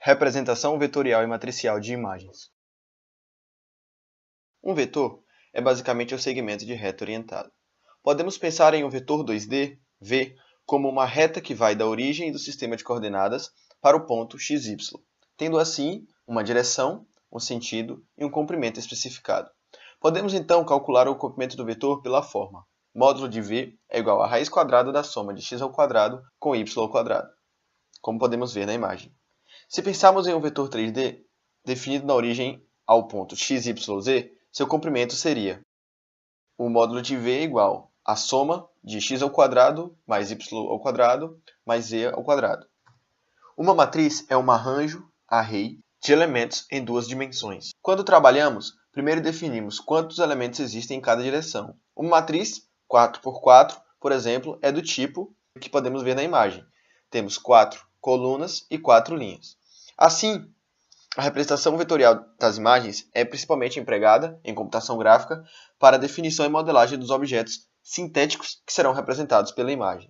Representação vetorial e matricial de imagens. Um vetor é basicamente o segmento de reta orientada. Podemos pensar em um vetor 2D, V, como uma reta que vai da origem do sistema de coordenadas para o ponto xy, tendo assim uma direção, um sentido e um comprimento especificado. Podemos então calcular o comprimento do vetor pela forma: módulo de V é igual à raiz quadrada da soma de x ao quadrado com y ao quadrado, como podemos ver na imagem. Se pensarmos em um vetor 3D, definido na origem ao ponto x, y, z, seu comprimento seria o módulo de V é igual à soma de x ao quadrado mais y ao quadrado mais z ao quadrado. Uma matriz é um arranjo, array, de elementos em duas dimensões. Quando trabalhamos, primeiro definimos quantos elementos existem em cada direção. Uma matriz 4x4, por exemplo, é do tipo que podemos ver na imagem. Temos 4 colunas e 4 linhas. Assim, a representação vetorial das imagens é principalmente empregada em computação gráfica para a definição e modelagem dos objetos sintéticos que serão representados pela imagem.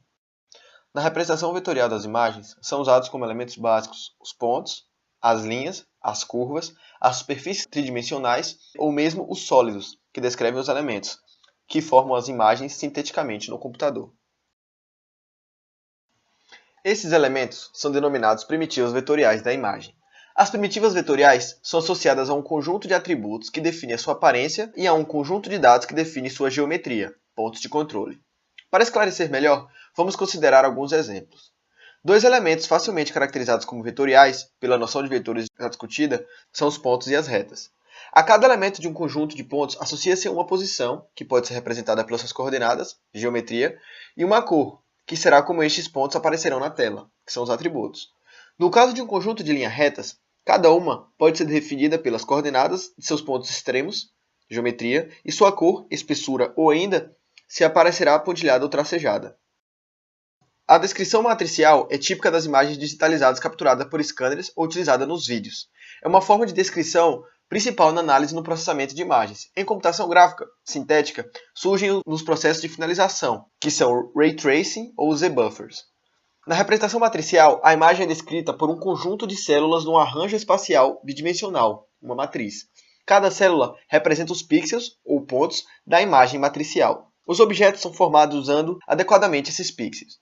Na representação vetorial das imagens, são usados como elementos básicos os pontos, as linhas, as curvas, as superfícies tridimensionais ou mesmo os sólidos, que descrevem os elementos, que formam as imagens sinteticamente no computador. Esses elementos são denominados primitivas vetoriais da imagem. As primitivas vetoriais são associadas a um conjunto de atributos que define a sua aparência e a um conjunto de dados que define sua geometria, pontos de controle. Para esclarecer melhor, vamos considerar alguns exemplos. Dois elementos facilmente caracterizados como vetoriais, pela noção de vetores já discutida, são os pontos e as retas. A cada elemento de um conjunto de pontos associa-se uma posição, que pode ser representada pelas suas coordenadas, geometria, e uma cor, que será como estes pontos aparecerão na tela, que são os atributos. No caso de um conjunto de linhas retas, cada uma pode ser definida pelas coordenadas de seus pontos extremos, geometria, e sua cor, espessura ou ainda se aparecerá pontilhada ou tracejada. A descrição matricial é típica das imagens digitalizadas capturadas por scanners ou utilizada nos vídeos. É uma forma de descrição principal na análise e no processamento de imagens. Em computação gráfica sintética, surgem nos processos de finalização, que são o Ray Tracing ou os Z-Buffers. Na representação matricial, a imagem é descrita por um conjunto de células num arranjo espacial bidimensional, uma matriz. Cada célula representa os pixels, ou pontos, da imagem matricial. Os objetos são formados usando adequadamente esses pixels.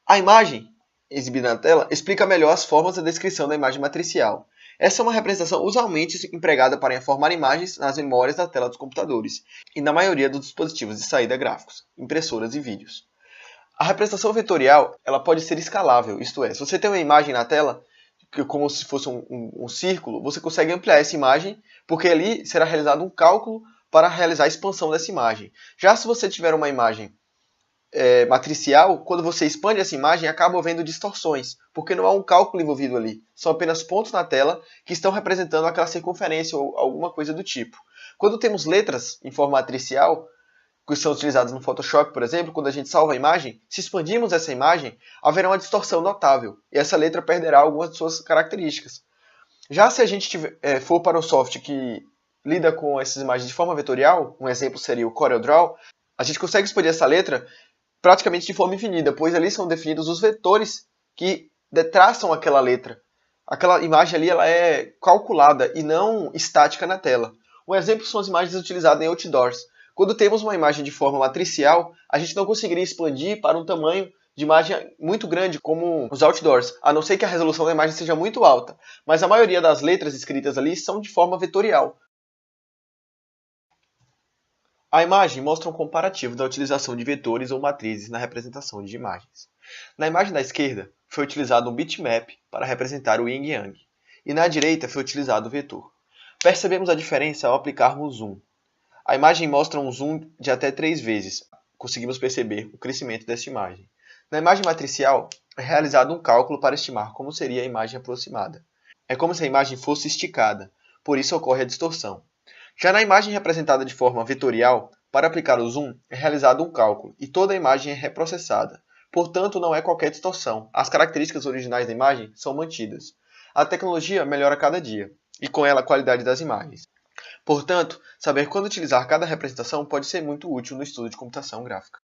A imagem, exibida na tela, explica melhor as formas da descrição da imagem matricial. Essa é uma representação usualmente empregada para informar imagens nas memórias da tela dos computadores e na maioria dos dispositivos de saída gráficos, impressoras e vídeos. A representação vetorial ela pode ser escalável, isto é, se você tem uma imagem na tela, como se fosse um círculo, você consegue ampliar essa imagem, porque ali será realizado um cálculo para realizar a expansão dessa imagem. Já se você tiver uma imagem matricial, quando você expande essa imagem, acaba havendo distorções, porque não há um cálculo envolvido ali. São apenas pontos na tela que estão representando aquela circunferência ou alguma coisa do tipo. Quando temos letras em forma matricial, que são utilizadas no Photoshop, por exemplo, quando a gente salva a imagem, se expandirmos essa imagem, haverá uma distorção notável, e essa letra perderá algumas de suas características. Já se a gente for para um software que lida com essas imagens de forma vetorial, um exemplo seria o CorelDRAW, a gente consegue expandir essa letra praticamente de forma infinita, pois ali são definidos os vetores que traçam aquela letra. Aquela imagem ali ela é calculada e não estática na tela. Um exemplo são as imagens utilizadas em outdoors. Quando temos uma imagem de forma matricial, a gente não conseguiria expandir para um tamanho de imagem muito grande como os outdoors, a não ser que a resolução da imagem seja muito alta. Mas a maioria das letras escritas ali são de forma vetorial. A imagem mostra um comparativo da utilização de vetores ou matrizes na representação de imagens. Na imagem da esquerda, foi utilizado um bitmap para representar o yin e yang, e na direita foi utilizado o vetor. Percebemos a diferença ao aplicarmos zoom. A imagem mostra um zoom de até 3 vezes. Conseguimos perceber o crescimento dessa imagem. Na imagem matricial, é realizado um cálculo para estimar como seria a imagem aproximada. É como se a imagem fosse esticada, por isso ocorre a distorção. Já na imagem representada de forma vetorial, para aplicar o zoom, é realizado um cálculo e toda a imagem é reprocessada. Portanto, não é qualquer distorção. As características originais da imagem são mantidas. A tecnologia melhora a cada dia, e com ela a qualidade das imagens. Portanto, saber quando utilizar cada representação pode ser muito útil no estudo de computação gráfica.